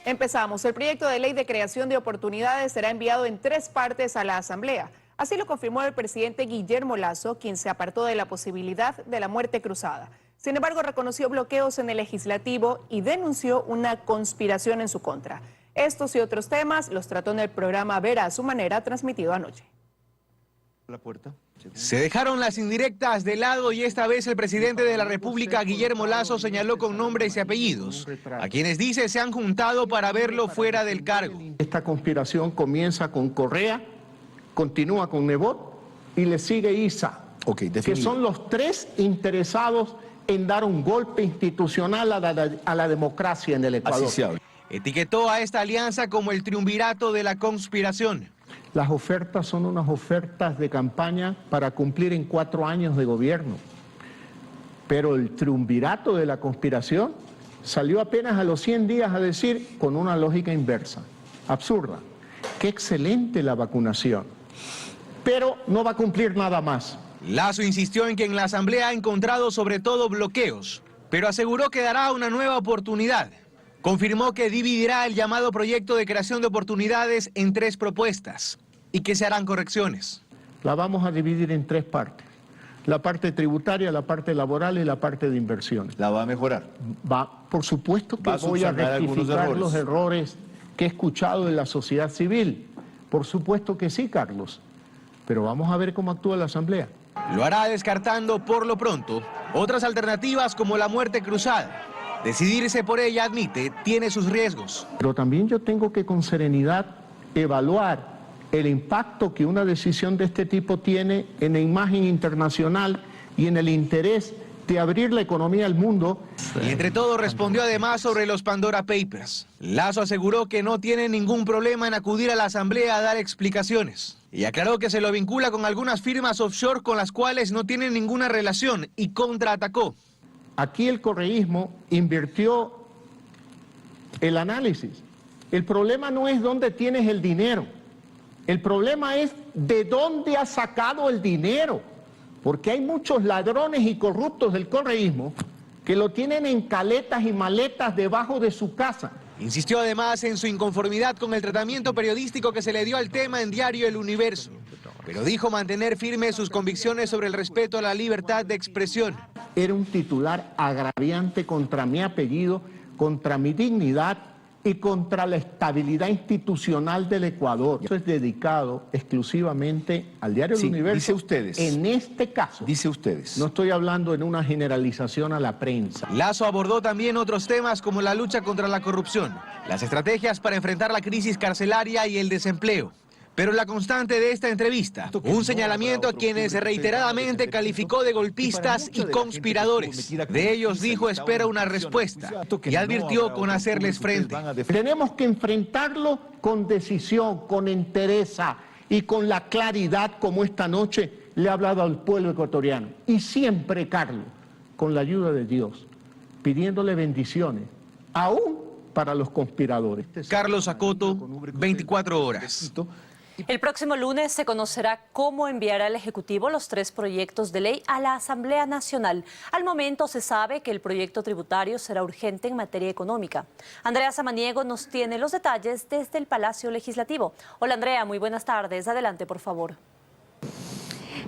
Empezamos. El proyecto de ley de creación de oportunidades será enviado en 3 partes a la Asamblea. Así lo confirmó el presidente Guillermo Lasso, quien se apartó de la posibilidad de la muerte cruzada. Sin embargo, reconoció bloqueos en el legislativo y denunció una conspiración en su contra. Estos y otros temas los trató en el programa Ver a su manera, transmitido anoche. Se dejaron las indirectas de lado y esta vez el presidente de la República, Guillermo Lasso, señaló con nombres y apellidos a quienes dice se han juntado para verlo fuera del cargo. Esta conspiración comienza con Correa, continúa con Nebot y le sigue Issa, que son los 3 interesados en dar un golpe institucional a la democracia en el Ecuador. Etiquetó a esta alianza como el triunvirato de la conspiración. Las ofertas son unas ofertas de campaña para cumplir en 4 años de gobierno. Pero el triunvirato de la conspiración salió apenas a los 100 días a decir con una lógica inversa, absurda. Qué excelente la vacunación, pero no va a cumplir nada más. Lasso insistió en que en la Asamblea ha encontrado sobre todo bloqueos, pero aseguró que dará una nueva oportunidad. Confirmó que dividirá el llamado proyecto de creación de oportunidades en 3 propuestas y que se harán correcciones. La vamos a dividir en 3 partes. La parte tributaria, la parte laboral y la parte de inversiones. ¿La va a mejorar? Por supuesto que voy a rectificar los errores que he escuchado de la sociedad civil. Por supuesto que sí, Carlos. Pero vamos a ver cómo actúa la Asamblea. Lo hará descartando por lo pronto otras alternativas como la muerte cruzada. Decidirse por ella, admite, tiene sus riesgos. Pero también yo tengo que con serenidad evaluar el impacto que una decisión de este tipo tiene en la imagen internacional y en el interés de abrir la economía al mundo. Y entre todo respondió además sobre los Pandora Papers. Lasso aseguró que no tiene ningún problema en acudir a la Asamblea a dar explicaciones. Y aclaró que se lo vincula con algunas firmas offshore con las cuales no tiene ninguna relación y contraatacó. Aquí el correísmo invirtió el análisis. El problema no es dónde tienes el dinero. El problema es de dónde has sacado el dinero. Porque hay muchos ladrones y corruptos del correísmo que lo tienen en caletas y maletas debajo de su casa. Insistió además en su inconformidad con el tratamiento periodístico que se le dio al tema en Diario El Universo. Pero dijo mantener firmes sus convicciones sobre el respeto a la libertad de expresión. Era un titular agraviante contra mi apellido, contra mi dignidad y contra la estabilidad institucional del Ecuador. Eso es dedicado exclusivamente al Diario El Universo. Dice ustedes. En este caso. Dice ustedes. No estoy hablando en una generalización a la prensa. Lasso abordó también otros temas como la lucha contra la corrupción, las estrategias para enfrentar la crisis carcelaria y el desempleo. Pero la constante de esta entrevista, un señalamiento a quienes reiteradamente calificó de golpistas y conspiradores. De ellos dijo espera una respuesta y advirtió con hacerles frente. Tenemos que enfrentarlo con decisión, con entereza y con la claridad como esta noche le ha hablado al pueblo ecuatoriano. Y siempre, Carlos, con la ayuda de Dios, pidiéndole bendiciones, aún para los conspiradores. Carlos Acoto, 24 horas. El próximo lunes se conocerá cómo enviará el Ejecutivo los 3 proyectos de ley a la Asamblea Nacional. Al momento se sabe que el proyecto tributario será urgente en materia económica. Andrea Samaniego nos tiene los detalles desde el Palacio Legislativo. Hola Andrea, muy buenas tardes. Adelante, por favor.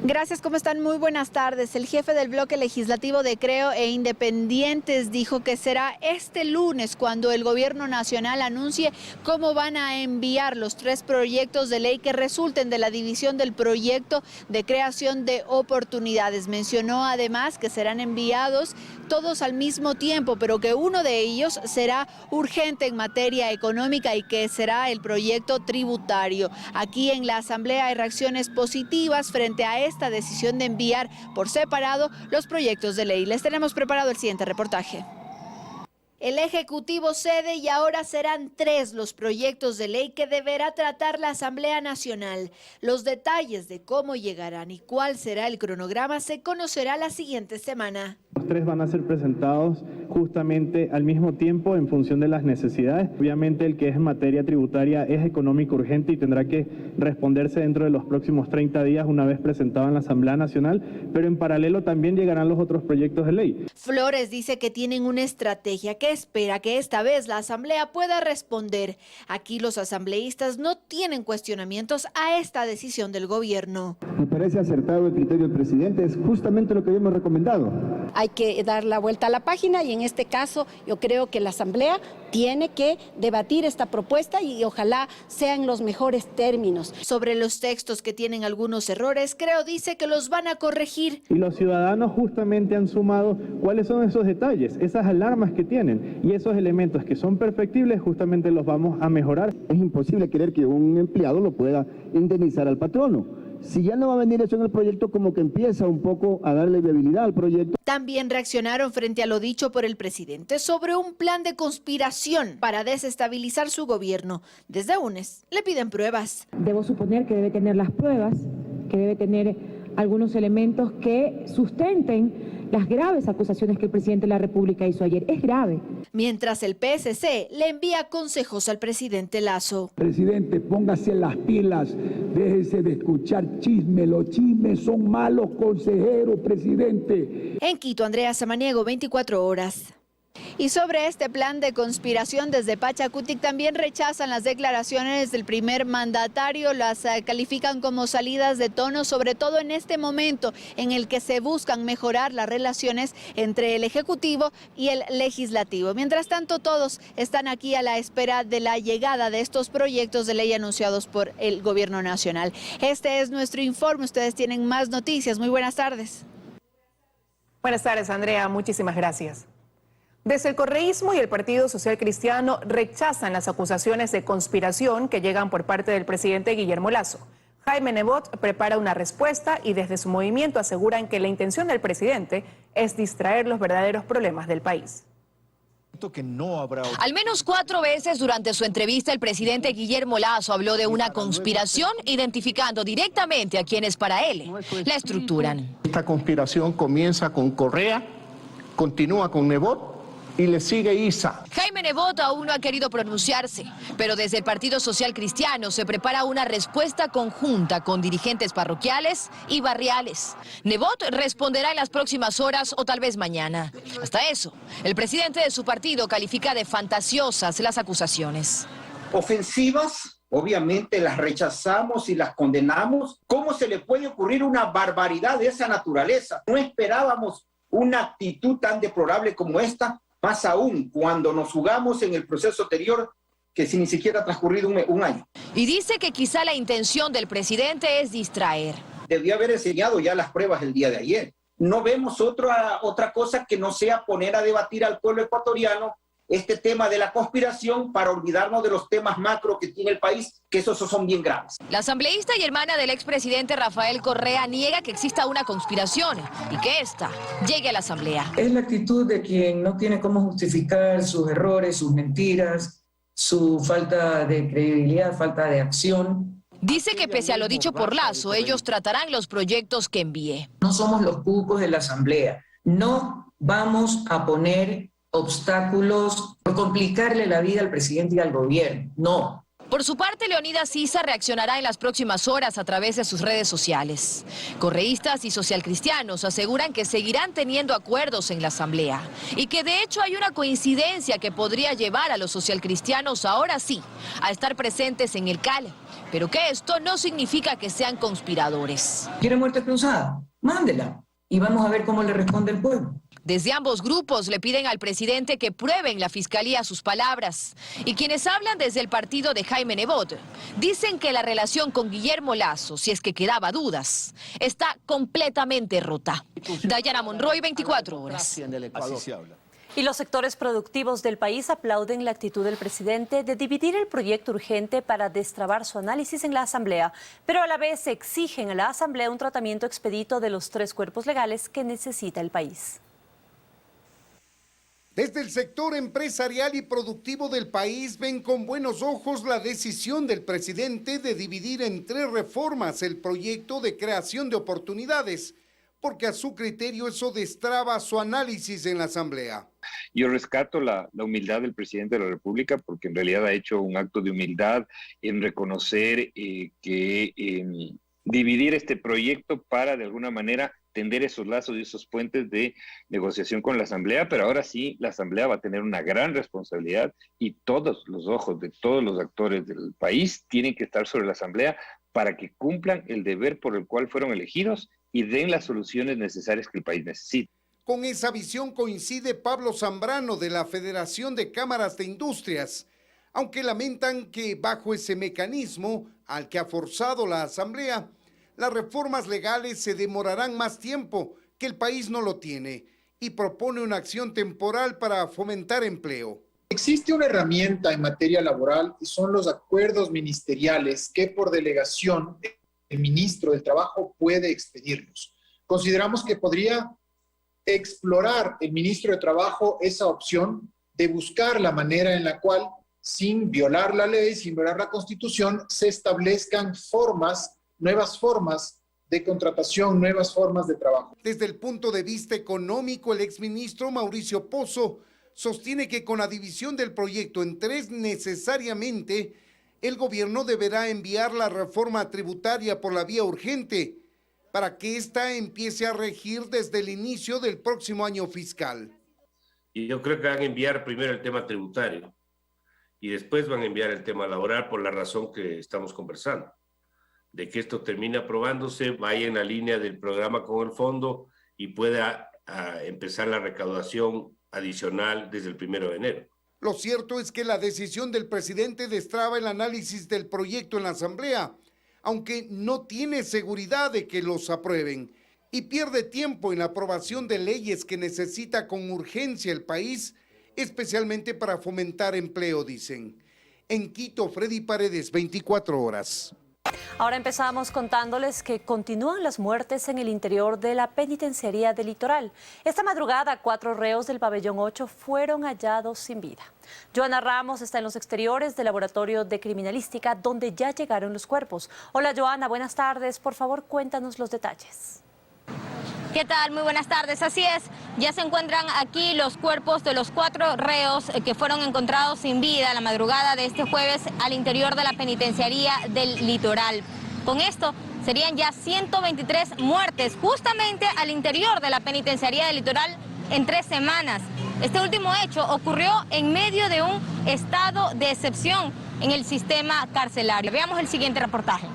Gracias, ¿cómo están? Muy buenas tardes. El jefe del bloque legislativo de Creo e Independientes dijo que será este lunes cuando el gobierno nacional anuncie cómo van a enviar los 3 proyectos de ley que resulten de la división del proyecto de creación de oportunidades. Mencionó además que serán enviados todos al mismo tiempo, pero que uno de ellos será urgente en materia económica y que será el proyecto tributario. Aquí en la Asamblea hay reacciones positivas frente a esta decisión de enviar por separado los proyectos de ley. Les tenemos preparado el siguiente reportaje. El Ejecutivo cede y ahora serán 3 los proyectos de ley que deberá tratar la Asamblea Nacional. Los detalles de cómo llegarán y cuál será el cronograma se conocerá la siguiente semana. Los 3 van a ser presentados justamente al mismo tiempo en función de las necesidades. Obviamente el que es en materia tributaria es económico urgente y tendrá que responderse dentro de los próximos 30 días una vez presentado en la Asamblea Nacional, pero en paralelo también llegarán los otros proyectos de ley. Flores dice que tienen una estrategia. ¿Qué espera que esta vez la Asamblea pueda responder. Aquí los asambleístas no tienen cuestionamientos a esta decisión del gobierno. Me parece acertado el criterio del presidente, es justamente lo que habíamos recomendado. Hay que dar la vuelta a la página y en este caso yo creo que la Asamblea tiene que debatir esta propuesta y ojalá sean los mejores términos. Sobre los textos que tienen algunos errores, Creo dice que los van a corregir. Y los ciudadanos justamente han sumado cuáles son esos detalles, esas alarmas que tienen y esos elementos que son perfectibles justamente los vamos a mejorar. Es imposible creer que un empleado lo pueda indemnizar al patrono. Si ya no va a venir eso en el proyecto, como que empieza un poco a darle viabilidad al proyecto. También reaccionaron frente a lo dicho por el presidente sobre un plan de conspiración para desestabilizar su gobierno. Desde UNES le piden pruebas. Debo suponer que debe tener las pruebas, que debe tener algunos elementos que sustenten las graves acusaciones que el presidente de la República hizo ayer. Es grave. Mientras el PSC le envía consejos al presidente Lasso. Presidente, póngase las pilas, déjese de escuchar chismes, los chismes son malos consejeros, presidente. En Quito, Andrea Samaniego, 24 horas. Y sobre este plan de conspiración, desde Pachacutic también rechazan las declaraciones del primer mandatario, las califican como salidas de tono, sobre todo en este momento en el que se buscan mejorar las relaciones entre el Ejecutivo y el Legislativo. Mientras tanto, todos están aquí a la espera de la llegada de estos proyectos de ley anunciados por el Gobierno Nacional. Este es nuestro informe, ustedes tienen más noticias. Muy buenas tardes. Buenas tardes, Andrea, muchísimas gracias. Desde el correísmo y el Partido Social Cristiano rechazan las acusaciones de conspiración que llegan por parte del presidente Guillermo Lasso. Jaime Nebot prepara una respuesta y desde su movimiento aseguran que la intención del presidente es distraer los verdaderos problemas del país. Al menos 4 veces durante su entrevista el presidente Guillermo Lasso habló de una conspiración, identificando directamente a quienes para él la estructuran. Esta conspiración comienza con Correa, continúa con Nebot y le sigue Isa. Jaime Nebot aún no ha querido pronunciarse, pero desde el Partido Social Cristiano se prepara una respuesta conjunta con dirigentes parroquiales y barriales. Nebot responderá en las próximas horas o tal vez mañana. Hasta eso, el presidente de su partido califica de fantasiosas las acusaciones. Ofensivas, obviamente las rechazamos y las condenamos. ¿Cómo se le puede ocurrir una barbaridad de esa naturaleza? No esperábamos una actitud tan deplorable como esta. Más aún cuando nos jugamos en el proceso anterior, que si ni siquiera ha transcurrido un año. Y dice que quizá la intención del presidente es distraer. Debió haber enseñado ya las pruebas el día de ayer. No vemos otra cosa que no sea poner a debatir al pueblo ecuatoriano este tema de la conspiración para olvidarnos de los temas macro que tiene el país, que esos son bien graves. La asambleísta y hermana del expresidente Rafael Correa niega que exista una conspiración y que ésta llegue a la asamblea. Es la actitud de quien no tiene cómo justificar sus errores, sus mentiras, su falta de credibilidad, falta de acción. Dice que pese a lo dicho por Lasso, ellos tratarán los proyectos que envíe. No somos los cucos de la asamblea. No vamos a poner obstáculos por complicarle la vida al presidente y al gobierno. No. Por su parte, Leonidas Issa reaccionará en las próximas horas a través de sus redes sociales. Correístas y socialcristianos aseguran que seguirán teniendo acuerdos en la asamblea y que de hecho hay una coincidencia que podría llevar a los socialcristianos ahora sí a estar presentes en el CAL, pero que esto no significa que sean conspiradores. ¿Quiere muerte cruzada? Mándela y vamos a ver cómo le responde el pueblo. Desde ambos grupos le piden al presidente que prueben la fiscalía sus palabras. Y quienes hablan desde el partido de Jaime Nebot dicen que la relación con Guillermo Lasso, si es que quedaba dudas, está completamente rota. Dayana Monroy, 24 horas. Y los sectores productivos del país aplauden la actitud del presidente de dividir el proyecto urgente para destrabar su análisis en la Asamblea, pero a la vez exigen a la Asamblea un tratamiento expedito de los 3 cuerpos legales que necesita el país. Desde el sector empresarial y productivo del país ven con buenos ojos la decisión del presidente de dividir en 3 reformas el proyecto de creación de oportunidades, porque a su criterio eso destraba su análisis en la Asamblea. Yo rescato la humildad del presidente de la República porque en realidad ha hecho un acto de humildad en reconocer que dividir este proyecto para de alguna manera tender esos lazos y esos puentes de negociación con la Asamblea, pero ahora sí la Asamblea va a tener una gran responsabilidad y todos los ojos de todos los actores del país tienen que estar sobre la Asamblea para que cumplan el deber por el cual fueron elegidos y den las soluciones necesarias que el país necesita. Con esa visión coincide Pablo Zambrano de la Federación de Cámaras de Industrias, aunque lamentan que bajo ese mecanismo al que ha forzado la Asamblea, las reformas legales se demorarán más tiempo, que el país no lo tiene, y propone una acción temporal para fomentar empleo. Existe una herramienta en materia laboral y son los acuerdos ministeriales que por delegación el ministro del Trabajo puede expedirlos. Consideramos que podría explorar el ministro de Trabajo esa opción de buscar la manera en la cual, sin violar la ley, sin violar la Constitución, se establezcan nuevas formas de contratación, nuevas formas de trabajo. Desde el punto de vista económico, el exministro Mauricio Pozo sostiene que con la división del proyecto en 3 necesariamente, el gobierno deberá enviar la reforma tributaria por la vía urgente para que ésta empiece a regir desde el inicio del próximo año fiscal. Y yo creo que van a enviar primero el tema tributario y después van a enviar el tema laboral por la razón que estamos conversando, de que esto termine aprobándose, vaya en la línea del programa con el fondo y pueda empezar la recaudación adicional desde el 1 de enero. Lo cierto es que la decisión del presidente destraba el análisis del proyecto en la Asamblea, aunque no tiene seguridad de que los aprueben, y pierde tiempo en la aprobación de leyes que necesita con urgencia el país, especialmente para fomentar empleo, dicen. En Quito, Freddy Paredes, 24 horas. Ahora empezamos contándoles que continúan las muertes en el interior de la penitenciaría del Litoral. Esta madrugada, 4 reos del pabellón 8 fueron hallados sin vida. Joana Ramos está en los exteriores del laboratorio de criminalística, donde ya llegaron los cuerpos. Hola Joana, buenas tardes. Por favor, cuéntanos los detalles. ¿Qué tal? Muy buenas tardes. Así es, ya se encuentran aquí los cuerpos de los 4 reos que fueron encontrados sin vida la madrugada de este jueves al interior de la penitenciaría del Litoral. Con esto serían ya 123 muertes justamente al interior de la penitenciaría del Litoral en 3 semanas. Este último hecho ocurrió en medio de un estado de excepción en el sistema carcelario. Veamos el siguiente reportaje.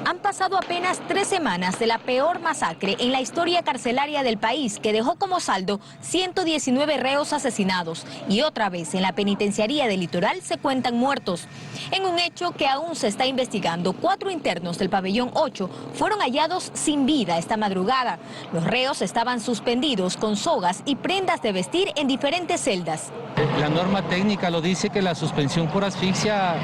Han pasado apenas 3 semanas de la peor masacre en la historia carcelaria del país, que dejó como saldo 119 reos asesinados, y otra vez en la penitenciaría del Litoral se cuentan muertos. En un hecho que aún se está investigando, 4 internos del pabellón 8 fueron hallados sin vida esta madrugada. Los reos estaban suspendidos con sogas y prendas de vestir en diferentes celdas. La norma técnica lo dice, que la suspensión por asfixia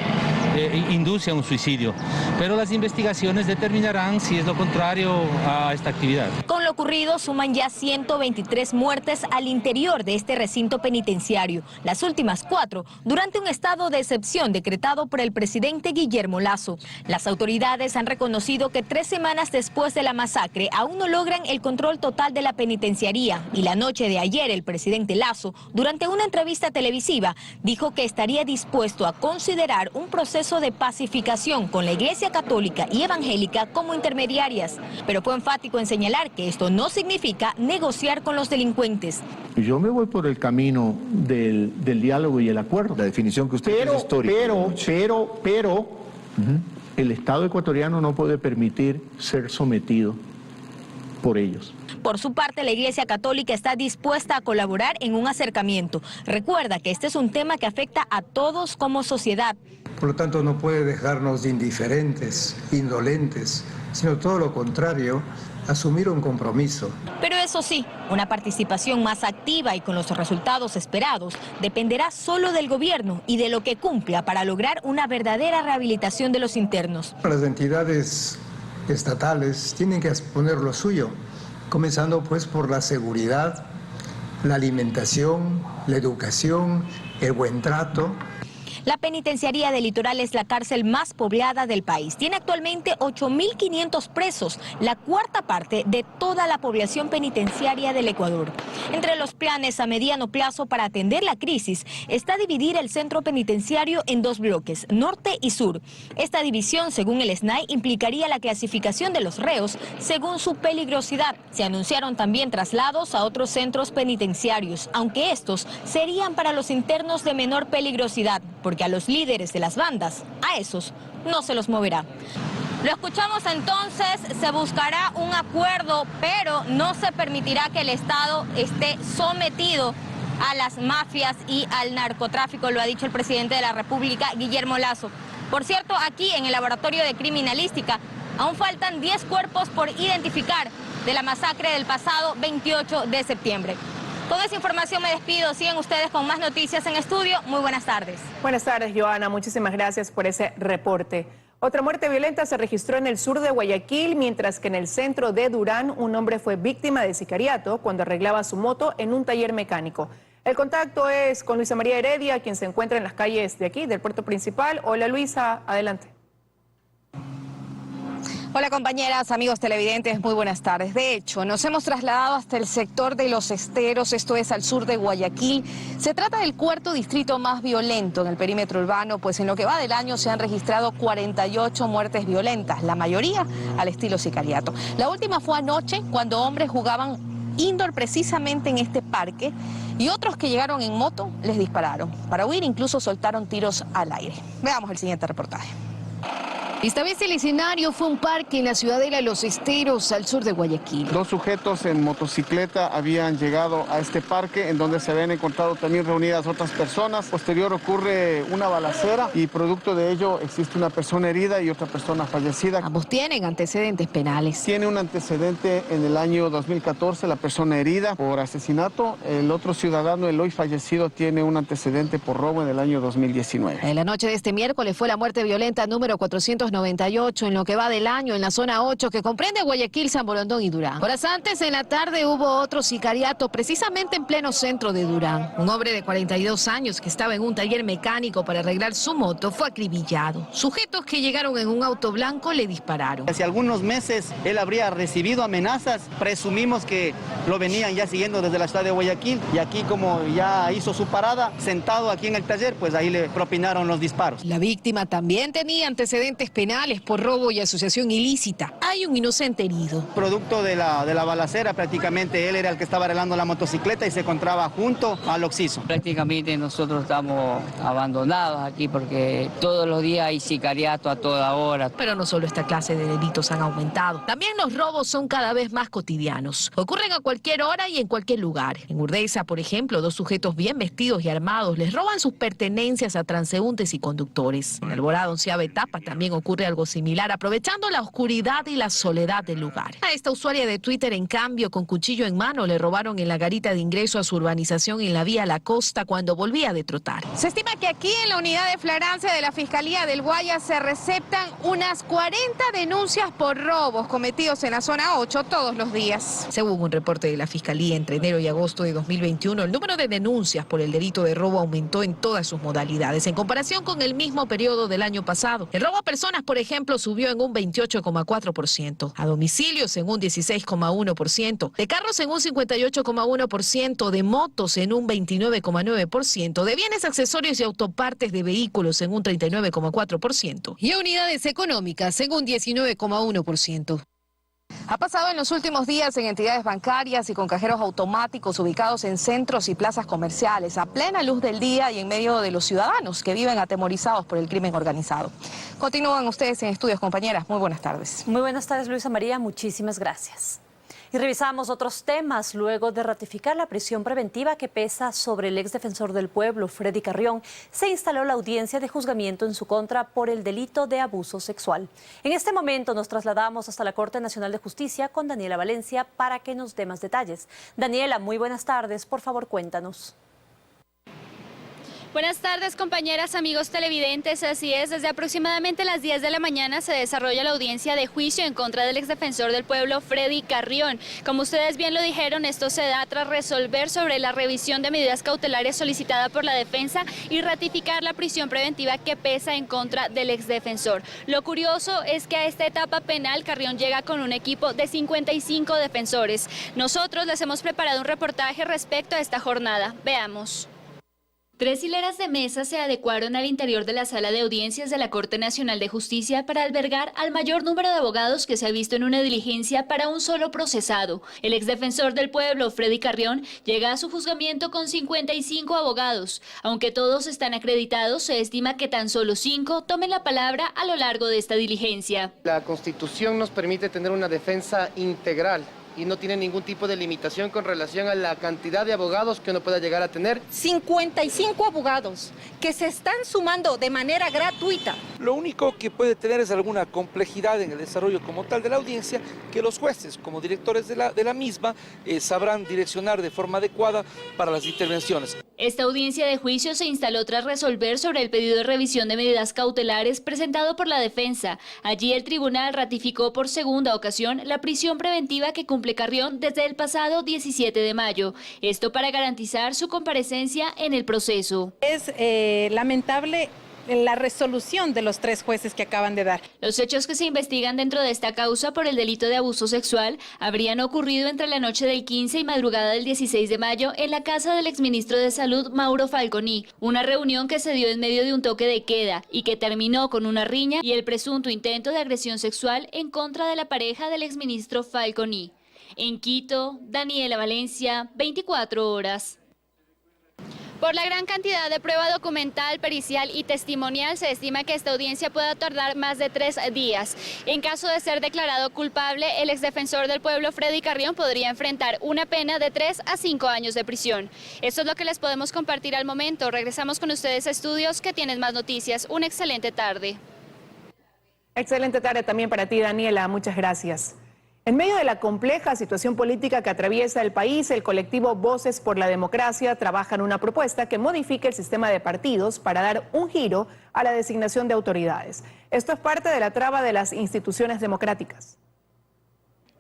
induce a un suicidio, pero las investigaciones determinarán si es lo contrario a esta actividad. Con lo ocurrido suman ya 123 muertes al interior de este recinto penitenciario, las últimas 4 durante un estado de excepción decretado por el presidente Guillermo Lasso. Las autoridades han reconocido que 3 semanas después de la masacre aún no logran el control total de la penitenciaría, y la noche de ayer el presidente Lasso, durante una entrevista televisiva, dijo que estaría dispuesto a considerar un proceso de pacificación con la Iglesia Católica y Evangélica como intermediarias, pero fue enfático en señalar que esto no significa negociar con los delincuentes. Yo me voy por el camino del diálogo y el acuerdo. La definición que usted tiene es histórica. Pero el Estado ecuatoriano no puede permitir ser sometido por ellos. Por su parte, la Iglesia Católica está dispuesta a colaborar en un acercamiento. Recuerda que este es un tema que afecta a todos como sociedad. Por lo tanto, no puede dejarnos indiferentes, indolentes, sino todo lo contrario, asumir un compromiso. Pero eso sí, una participación más activa y con los resultados esperados dependerá solo del gobierno y de lo que cumpla para lograr una verdadera rehabilitación de los internos. Las entidades estatales tienen que poner lo suyo, comenzando pues por la seguridad, la alimentación, la educación, el buen trato. La penitenciaría del Litoral es la cárcel más poblada del país. Tiene actualmente 8.500 presos, la cuarta parte de toda la población penitenciaria del Ecuador. Entre los planes a mediano plazo para atender la crisis está dividir el centro penitenciario en dos bloques, norte y sur. Esta división, según el SNAI, implicaría la clasificación de los reos según su peligrosidad. Se anunciaron también traslados a otros centros penitenciarios, aunque estos serían para los internos de menor peligrosidad, porque a los líderes de las bandas, a esos no se los moverá. Lo escuchamos entonces, se buscará un acuerdo, pero no se permitirá que el Estado esté sometido a las mafias y al narcotráfico, lo ha dicho el presidente de la República, Guillermo Lasso. Por cierto, aquí en el Laboratorio de Criminalística aún faltan 10 cuerpos por identificar de la masacre del pasado 28 de septiembre. Con esa información me despido. Siguen ustedes con más noticias en estudio. Muy buenas tardes. Buenas tardes, Joana. Muchísimas gracias por ese reporte. Otra muerte violenta se registró en el sur de Guayaquil, mientras que en el centro de Durán un hombre fue víctima de sicariato cuando arreglaba su moto en un taller mecánico. El contacto es con Luisa María Heredia, quien se encuentra en las calles de aquí, del puerto principal. Hola Luisa, adelante. Hola compañeras, amigos televidentes, muy buenas tardes. De hecho, nos hemos trasladado hasta el sector de Los Esteros, esto es al sur de Guayaquil. Se trata del cuarto distrito más violento en el perímetro urbano, pues en lo que va del año se han registrado 48 muertes violentas, la mayoría al estilo sicariato. La última fue anoche, cuando hombres jugaban indoor precisamente en este parque y otros que llegaron en moto les dispararon. Para huir incluso soltaron tiros al aire. Veamos el siguiente reportaje. Esta vez el escenario fue un parque en la ciudadela de Los Esteros, al sur de Guayaquil. Dos sujetos en motocicleta habían llegado a este parque, en donde se habían encontrado también reunidas otras personas. Posterior ocurre una balacera y producto de ello existe una persona herida y otra persona fallecida. Ambos tienen antecedentes penales. Tiene un antecedente en el año 2014, la persona herida por asesinato. El otro ciudadano, el hoy fallecido, tiene un antecedente por robo en el año 2019. En la noche de este miércoles fue la muerte violenta número 498 en lo que va del año en la zona 8, que comprende Guayaquil, San Borondón y Durán. Horas antes, en la tarde, hubo otro sicariato precisamente en pleno centro de Durán. Un hombre de 42 años que estaba en un taller mecánico para arreglar su moto fue acribillado. Sujetos que llegaron en un auto blanco le dispararon. Hace algunos meses él habría recibido amenazas, presumimos que lo venían ya siguiendo desde la ciudad de Guayaquil y aquí como ya hizo su parada, sentado aquí en el taller, pues ahí le propinaron los disparos. La víctima también tenía antecedentes penales por robo y asociación ilícita. Hay un inocente herido. Producto de la balacera, prácticamente él era el que estaba arreglando la motocicleta y se encontraba junto al occiso. Prácticamente nosotros estamos abandonados aquí porque todos los días hay sicariato a toda hora. Pero no solo esta clase de delitos han aumentado. También los robos son cada vez más cotidianos. Ocurren a cualquier hora y en cualquier lugar. En Urdesa, por ejemplo, dos sujetos bien vestidos y armados les roban sus pertenencias a transeúntes y conductores. En Alborada, onceava etapa, también ocurre algo similar, aprovechando la oscuridad y la soledad del lugar. A esta usuaria de Twitter, en cambio, con cuchillo en mano, le robaron en la garita de ingreso a su urbanización en la vía La Costa cuando volvía de trotar. Se estima que aquí en la unidad de flagrancia de la Fiscalía del Guayas se receptan unas 40 denuncias por robos cometidos en la zona 8 todos los días. Según un reporte de la Fiscalía, entre enero y agosto de 2021, el número de denuncias por el delito de robo aumentó en todas sus modalidades, en comparación con el mismo periodo del año pasado. El robo a personas, por ejemplo, subió en un 28,4%, a domicilios en un 16,1%, de carros en un 58,1%, de motos en un 29,9%, de bienes accesorios y autopartes de vehículos en un 39,4% y a unidades económicas en un 19,1%. Ha pasado en los últimos días en entidades bancarias y con cajeros automáticos ubicados en centros y plazas comerciales, a plena luz del día y en medio de los ciudadanos que viven atemorizados por el crimen organizado. Continúan ustedes en estudios, compañeras. Muy buenas tardes. Muy buenas tardes, Luisa María. Muchísimas gracias. Y revisamos otros temas. Luego de ratificar la prisión preventiva que pesa sobre el exdefensor del pueblo, Freddy Carrión, se instaló la audiencia de juzgamiento en su contra por el delito de abuso sexual. En este momento nos trasladamos hasta la Corte Nacional de Justicia con Daniela Valencia para que nos dé más detalles. Daniela, muy buenas tardes. Por favor, cuéntanos. Buenas tardes, compañeras, amigos televidentes. Así es, desde aproximadamente las 10 de la mañana se desarrolla la audiencia de juicio en contra del exdefensor del pueblo, Freddy Carrión. Como ustedes bien lo dijeron, esto se da tras resolver sobre la revisión de medidas cautelares solicitada por la defensa y ratificar la prisión preventiva que pesa en contra del exdefensor. Lo curioso es que a esta etapa penal Carrión llega con un equipo de 55 defensores. Nosotros les hemos preparado un reportaje respecto a esta jornada. Veamos. 3 hileras de mesas se adecuaron al interior de la sala de audiencias de la Corte Nacional de Justicia para albergar al mayor número de abogados que se ha visto en una diligencia para un solo procesado. El exdefensor del pueblo, Freddy Carrión, llega a su juzgamiento con 55 abogados. Aunque todos están acreditados, se estima que tan solo 5 tomen la palabra a lo largo de esta diligencia. La Constitución nos permite tener una defensa integral y no tiene ningún tipo de limitación con relación a la cantidad de abogados que uno pueda llegar a tener. 55 abogados que se están sumando de manera gratuita. Lo único que puede tener es alguna complejidad en el desarrollo como tal de la audiencia, que los jueces, como directores de la misma, sabrán direccionar de forma adecuada para las intervenciones. Esta audiencia de juicio se instaló tras resolver sobre el pedido de revisión de medidas cautelares presentado por la defensa. Allí el tribunal ratificó por segunda ocasión la prisión preventiva que cumple Carrión desde el pasado 17 de mayo. Esto para garantizar su comparecencia en el proceso. Es lamentable la resolución de los 3 jueces que acaban de dar. Los hechos que se investigan dentro de esta causa por el delito de abuso sexual habrían ocurrido entre la noche del 15 y madrugada del 16 de mayo en la casa del exministro de Salud, Mauro Falconi. Una reunión que se dio en medio de un toque de queda y que terminó con una riña y el presunto intento de agresión sexual en contra de la pareja del exministro Falconi. En Quito, Daniela Valencia, 24 horas. Por la gran cantidad de prueba documental, pericial y testimonial, se estima que esta audiencia pueda tardar más de 3 días. En caso de ser declarado culpable, el exdefensor del pueblo, Freddy Carrión, podría enfrentar una pena de 3 a 5 años de prisión. Esto es lo que les podemos compartir al momento. Regresamos con ustedes a estudios que tienen más noticias. Una excelente tarde. Excelente tarde también para ti, Daniela. Muchas gracias. En medio de la compleja situación política que atraviesa el país, el colectivo Voces por la Democracia trabaja en una propuesta que modifique el sistema de partidos para dar un giro a la designación de autoridades. Esto es parte de la traba de las instituciones democráticas.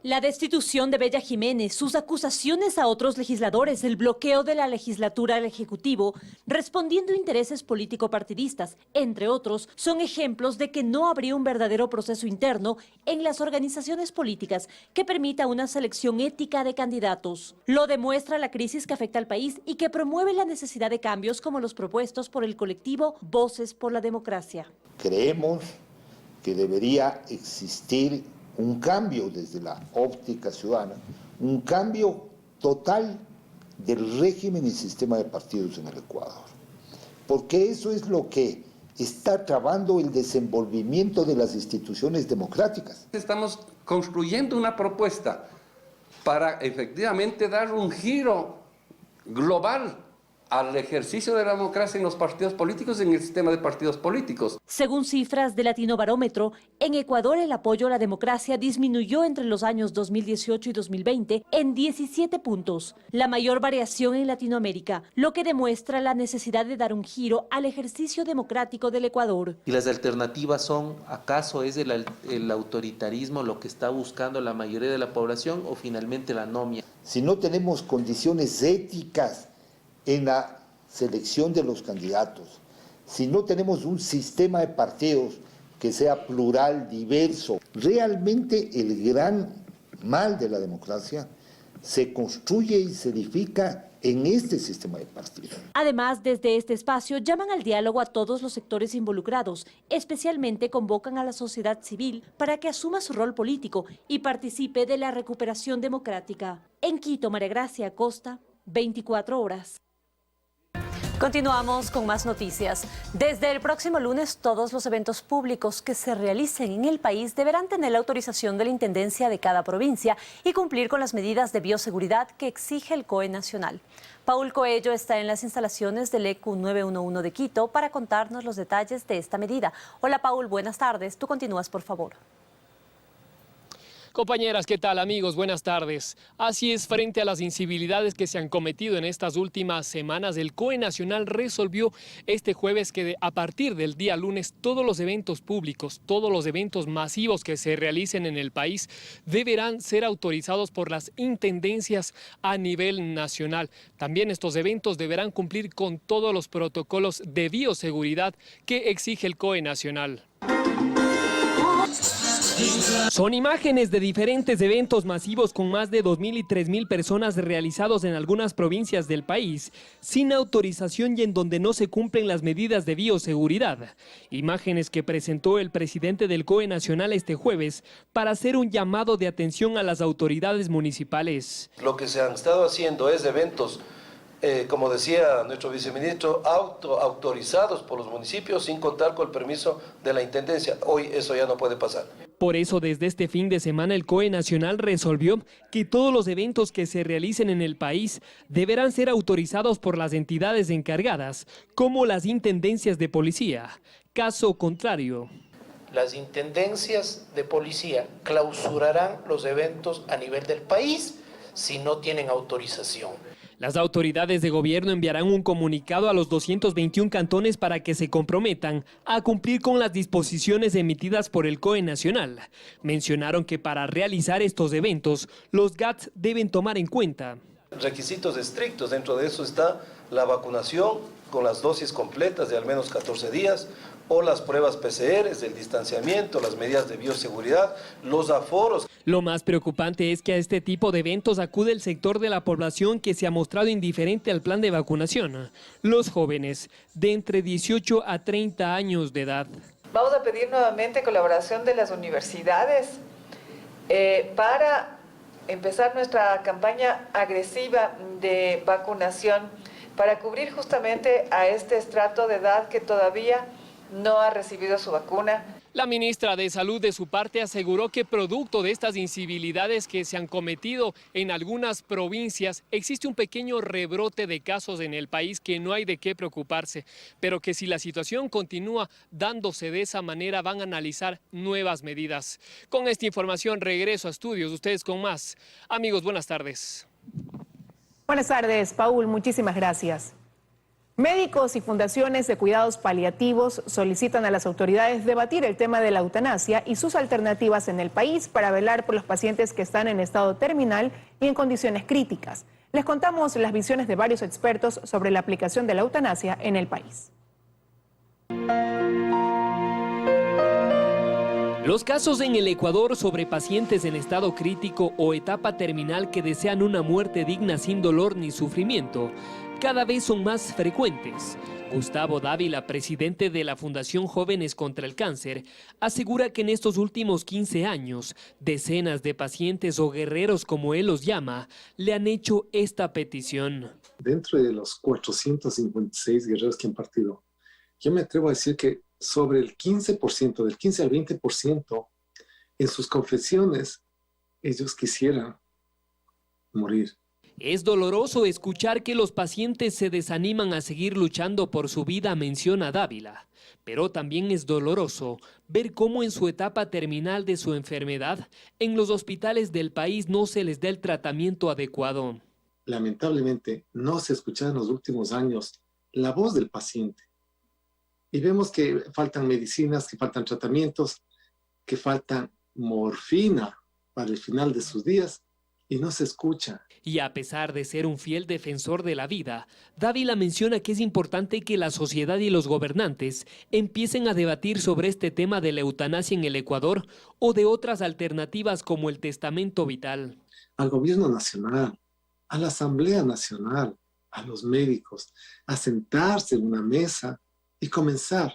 La destitución de Bella Jiménez, sus acusaciones a otros legisladores, el bloqueo de la legislatura al Ejecutivo, respondiendo a intereses político-partidistas, entre otros, son ejemplos de que no habría un verdadero proceso interno en las organizaciones políticas que permita una selección ética de candidatos. Lo demuestra la crisis que afecta al país y que promueve la necesidad de cambios como los propuestos por el colectivo Voces por la Democracia. Creemos que debería existir un cambio desde la óptica ciudadana, un cambio total del régimen y sistema de partidos en el Ecuador. Porque eso es lo que está trabando el desenvolvimiento de las instituciones democráticas. Estamos construyendo una propuesta para efectivamente dar un giro global al ejercicio de la democracia en los partidos políticos y en el sistema de partidos políticos. Según cifras de Latinobarómetro, en Ecuador el apoyo a la democracia disminuyó entre los años 2018 y 2020 en 17 puntos, la mayor variación en Latinoamérica, lo que demuestra la necesidad de dar un giro al ejercicio democrático del Ecuador. ¿Y las alternativas son, acaso es el autoritarismo lo que está buscando la mayoría de la población o finalmente la anomia? Si no tenemos condiciones éticas en la selección de los candidatos, si no tenemos un sistema de partidos que sea plural, diverso, realmente el gran mal de la democracia se construye y se edifica en este sistema de partidos. Además, desde este espacio llaman al diálogo a todos los sectores involucrados, especialmente convocan a la sociedad civil para que asuma su rol político y participe de la recuperación democrática. En Quito, María Gracia Acosta, 24 horas. Continuamos con más noticias. Desde el próximo lunes, todos los eventos públicos que se realicen en el país deberán tener la autorización de la Intendencia de cada provincia y cumplir con las medidas de bioseguridad que exige el COE nacional. Paul Coello está en las instalaciones del EQ 911 de Quito para contarnos los detalles de esta medida. Hola Paul, buenas tardes. Tú continúas, por favor. Compañeras, ¿qué tal amigos? Buenas tardes. Así es, frente a las incivilidades que se han cometido en estas últimas semanas, el COE Nacional resolvió este jueves que a partir del día lunes todos los eventos públicos, todos los eventos masivos que se realicen en el país deberán ser autorizados por las intendencias a nivel nacional. También estos eventos deberán cumplir con todos los protocolos de bioseguridad que exige el COE Nacional. Son imágenes de diferentes eventos masivos con más de 2.000 y 3.000 personas realizados en algunas provincias del país, sin autorización y en donde no se cumplen las medidas de bioseguridad. Imágenes que presentó el presidente del COE Nacional este jueves para hacer un llamado de atención a las autoridades municipales. Lo que se han estado haciendo es eventos, como decía nuestro viceministro, autorizados por los municipios sin contar con el permiso de la intendencia. Hoy eso ya no puede pasar. Por eso, desde este fin de semana, el COE Nacional resolvió que todos los eventos que se realicen en el país deberán ser autorizados por las entidades encargadas, como las intendencias de policía. Caso contrario, las intendencias de policía clausurarán los eventos a nivel del país si no tienen autorización. las autoridades de gobierno enviarán un comunicado a los 221 cantones para que se comprometan a cumplir con las disposiciones emitidas por el COE Nacional. Mencionaron que para realizar estos eventos, los GATS deben tomar en cuenta requisitos estrictos. Dentro de eso está la vacunación con las dosis completas de al menos 14 días, o las pruebas PCR, el distanciamiento, las medidas de bioseguridad, los aforos. Lo más preocupante es que a este tipo de eventos acude el sector de la población que se ha mostrado indiferente al plan de vacunación, los jóvenes de entre 18 a 30 años de edad. Vamos a pedir nuevamente colaboración de las universidades para empezar nuestra campaña agresiva de vacunación para cubrir justamente a este estrato de edad que todavía no ha recibido su vacuna. La ministra de Salud, de su parte, aseguró que producto de estas incivilidades que se han cometido en algunas provincias, existe un pequeño rebrote de casos en el país que no hay de qué preocuparse, pero que si la situación continúa dándose de esa manera, van a analizar nuevas medidas. Con esta información regreso a estudios, ustedes con más. Amigos, buenas tardes. Buenas tardes, Paul, muchísimas gracias. Médicos y fundaciones de cuidados paliativos solicitan a las autoridades debatir el tema de la eutanasia y sus alternativas en el país para velar por los pacientes que están en estado terminal y en condiciones críticas. Les contamos las visiones de varios expertos sobre la aplicación de la eutanasia en el país. Los casos en el Ecuador sobre pacientes en estado crítico o etapa terminal que desean una muerte digna sin dolor ni sufrimiento cada vez son más frecuentes. Gustavo Dávila, presidente de la Fundación Jóvenes contra el Cáncer, asegura que en estos últimos 15 años, decenas de pacientes o guerreros, como él los llama, le han hecho esta petición. Dentro de los 456 guerreros que han partido, yo me atrevo a decir que sobre el 15%, del 15 al 20%, en sus confesiones, ellos quisieran morir. Es doloroso escuchar que los pacientes se desaniman a seguir luchando por su vida, menciona Dávila. Pero también es doloroso ver cómo en su etapa terminal de su enfermedad, en los hospitales del país no se les da el tratamiento adecuado. Lamentablemente, no se escucha en los últimos años la voz del paciente. Y vemos que faltan medicinas, que faltan tratamientos, que faltan morfina para el final de sus días y no se escucha. Y a pesar de ser un fiel defensor de la vida, Dávila menciona que es importante que la sociedad y los gobernantes empiecen a debatir sobre este tema de la eutanasia en el Ecuador o de otras alternativas como el testamento vital. Al gobierno nacional, a la Asamblea Nacional, a los médicos, a sentarse en una mesa y comenzar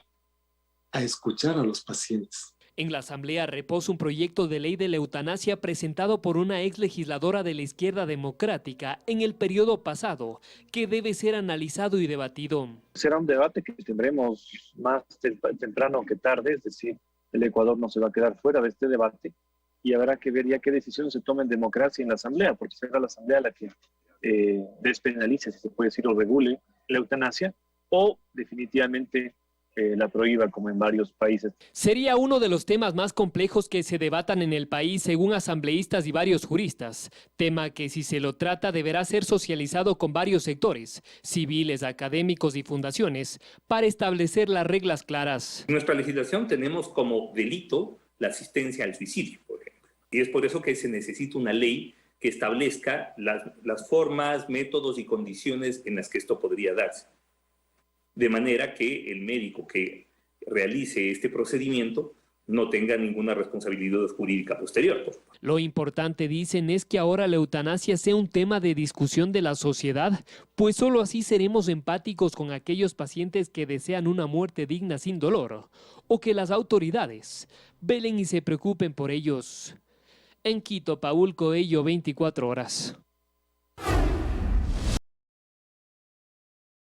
a escuchar a los pacientes. En la Asamblea reposa un proyecto de ley de la eutanasia presentado por una ex legisladora de la izquierda democrática en el periodo pasado, que debe ser analizado y debatido. Será un debate que tendremos más temprano que tarde, es decir, el Ecuador no se va a quedar fuera de este debate y habrá que ver ya qué decisiones se tomen en democracia en la Asamblea, porque será la Asamblea la que despenalice, si se puede decir, o regule la eutanasia, o definitivamente la prohíba como en varios países. Sería uno de los temas más complejos que se debatan en el país según asambleístas y varios juristas, tema que si se lo trata deberá ser socializado con varios sectores, civiles, académicos y fundaciones, para establecer las reglas claras. En nuestra legislación tenemos como delito la asistencia al suicidio, por ejemplo, y es por eso que se necesita una ley que establezca las formas, métodos y condiciones en las que esto podría darse. De manera que el médico que realice este procedimiento no tenga ninguna responsabilidad jurídica posterior. Lo importante, dicen, es que ahora la eutanasia sea un tema de discusión de la sociedad, pues solo así seremos empáticos con aquellos pacientes que desean una muerte digna sin dolor, o que las autoridades velen y se preocupen por ellos. En Quito, Paul Coello, 24 horas.